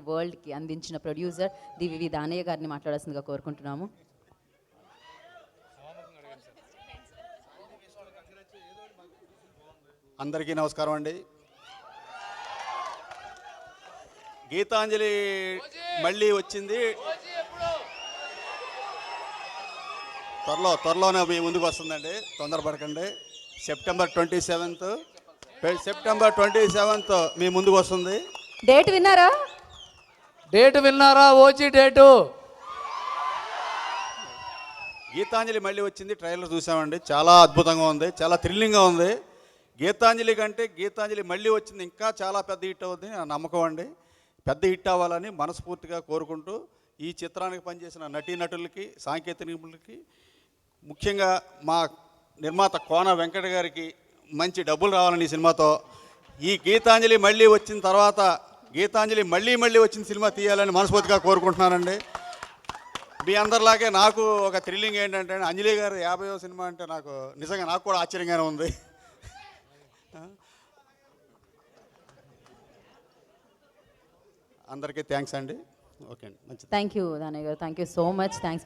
వరల్డ్కి అందించిన ప్రొడ్యూసర్ దివివి దానయ్య గారిని మాట్లాడాల్సిందిగా కోరుకుంటున్నాము. అందరికీ నమస్కారం అండి. గీతాంజలి మళ్ళీ వచ్చింది, త్వరలోనే మీ ముందుకు వస్తుందండి, తొందరపడకండి. సెప్టెంబర్ 27th మీ ముందుకు వస్తుంది. డేట్ విన్నారా? OG date. గీతాంజలి మళ్ళీ వచ్చింది, ట్రైలర్ చూసామండి, చాలా అద్భుతంగా ఉంది, చాలా థ్రిల్లింగ్గా ఉంది. గీతాంజలి కంటే గీతాంజలి మళ్ళీ వచ్చింది ఇంకా చాలా పెద్ద హిట్ అవుతుంది నా నమ్మకం అండి. పెద్ద హిట్ అవ్వాలని మనస్ఫూర్తిగా కోరుకుంటూ ఈ చిత్రానికి పనిచేసిన నటీనటులకి, సాంకేతిక నిపుణులకి, ముఖ్యంగా మా నిర్మాత కోన వెంకట గారికి మంచి డబ్బులు రావాలని ఈ సినిమాతో, ఈ గీతాంజలి మళ్ళీ వచ్చిన తర్వాత గీతాంజలి మళ్ళీ వచ్చిన సినిమా తీయాలని మనస్ఫూర్తిగా కోరుకుంటున్నానండి. మీ అందరిలాగే నాకు ఒక థ్రిల్లింగ్ ఏంటంటే అంజలి గారు 50వ సినిమా అంటే నిజంగా నాకు కూడా ఆశ్చర్యంగానే ఉంది. అందరికీ థ్యాంక్స్ అండి. ఓకే అండి, మంచిది. థ్యాంక్ యూ దానయ్య గారు, thank you so much. Thanks.